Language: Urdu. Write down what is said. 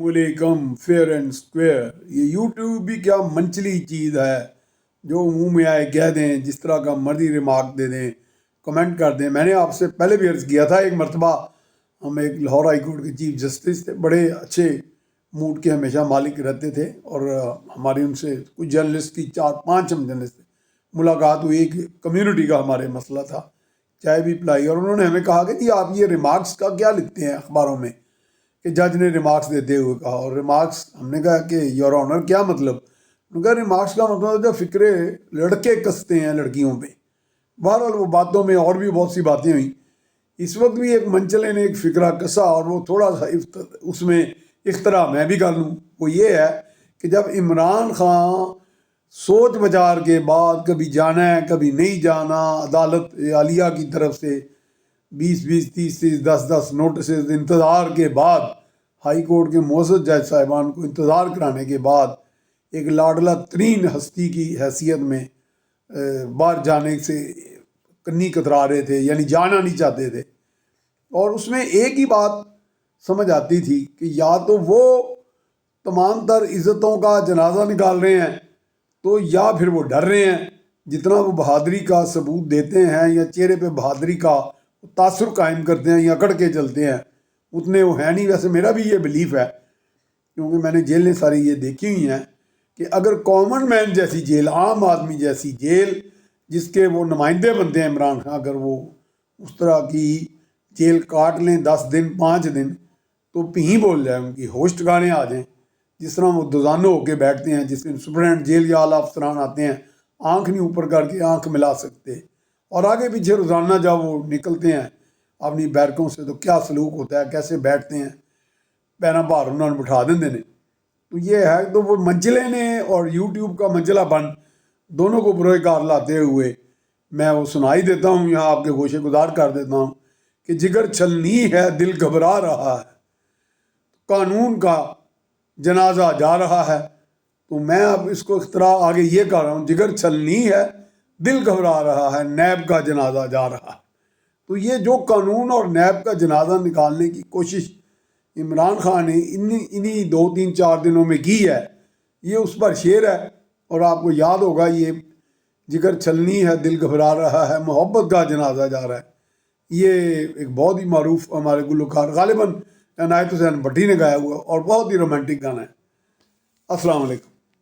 علیکم فیئر اینڈ اسکوئر. یہ یوٹیوب بھی کیا منچلی چیز ہے جو منہ میں آئے کہہ دیں، جس طرح کا مرضی ریمارک دے دیں، کمنٹ کر دیں. میں نے آپ سے پہلے بھی عرض کیا تھا، ایک مرتبہ ہم ایک لاہور ہائی کورٹ کے چیف جسٹس تھے، بڑے اچھے موڈ کے ہمیشہ مالک رہتے تھے، اور ہماری ان سے کچھ جرنلسٹ کی 4-5 ہم جرنلسٹ تھے، ملاقات ہوئی. ایک کمیونٹی کا ہمارے مسئلہ تھا، چائے بھی پلائی، اور انہوں نے ہمیں کہا کہ جی آپ یہ ریمارکس کا کیا لکھتے ہیں اخباروں میں، کہ جج نے ریمارکس دیتے ہوئے کہا. اور ریمارکس ہم نے کہا کہ یور آنر کیا مطلب؟ انہوں نے کہا ریمارکس کا مطلب جو فکرے لڑکے کستے ہیں لڑکیوں پہ. بہرحال وہ باتوں میں اور بھی بہت سی باتیں ہوئیں. اس وقت بھی ایک منچلے نے ایک فکرہ کسا، اور وہ تھوڑا سا اس میں اختراع میں بھی کر لوں. وہ یہ ہے کہ جب عمران خان سوچ بچار کے بعد کبھی جانا ہے کبھی نہیں جانا، عدالت عالیہ کی طرف سے 20-20 30-30 10-10 نوٹسز انتظار کے بعد، ہائی کورٹ کے معزز جج صاحبان کو انتظار کرانے کے بعد، ایک لاڈلا ترین ہستی کی حیثیت میں باہر جانے سے کنی کترا رہے تھے، یعنی جانا نہیں چاہتے تھے. اور اس میں ایک ہی بات سمجھ آتی تھی کہ یا تو وہ تمام تر عزتوں کا جنازہ نکال رہے ہیں، تو یا پھر وہ ڈر رہے ہیں. جتنا وہ بہادری کا ثبوت دیتے ہیں یا چہرے پہ بہادری کا تاثر قائم کرتے ہیں یا اکڑ کے چلتے ہیں، اتنے وہ ہیں نہیں. ویسے میرا بھی یہ بلیف ہے، کیونکہ میں نے جیلیں ساری یہ دیکھی ہوئی ہیں، کہ اگر کامن مین جیسی جیل، عام آدمی جیسی جیل جس کے وہ نمائندے بنتے ہیں عمران خان، اگر وہ اس طرح کی جیل کاٹ لیں 10 دن 5 دن، تو پہیں بول جائیں، ان کی ہوش ٹھکانے آ جائیں. جس طرح وہ دوزانو ہو کے بیٹھتے ہیں، جس دن سپرنٹینڈنٹ جیل یا اعلیٰ افسران آتے ہیں، آنکھ نہیں اوپر کر کے آنکھ ملا سکتے، اور آگے پیچھے روزانہ جب وہ نکلتے ہیں اپنی بیرکوں سے تو کیا سلوک ہوتا ہے، کیسے بیٹھتے ہیں، پیرا بھار انہوں نے بٹھا دیں دینے. تو یہ ہے. تو وہ منچلے نے اور یوٹیوب کا منچلا بن دونوں کو بروئے کار لاتے ہوئے میں وہ سنائی دیتا ہوں، یہاں آپ کے گوشے گزار کر دیتا ہوں کہ جگر چھلنی ہے دل گھبرا رہا ہے، قانون کا جنازہ جا رہا ہے. تو میں اب اس کو اختراع آگے یہ کر رہا ہوں، جگر چھلنی ہے دل گھبرا رہا ہے، نیب کا جنازہ جا رہا ہے. تو یہ جو قانون اور نیب کا جنازہ نکالنے کی کوشش عمران خان نے انہی 2-3-4 دنوں میں کی ہے، یہ اس پر شعر ہے. اور آپ کو یاد ہوگا، یہ جگر چھلنی ہے دل گھبرا رہا ہے، محبت کا جنازہ جا رہا ہے، یہ ایک بہت ہی معروف ہمارے گلوکار غالباً عنایت حسین بھٹی نے گایا ہوا اور بہت ہی رومانٹک گانا ہے. السلام علیکم.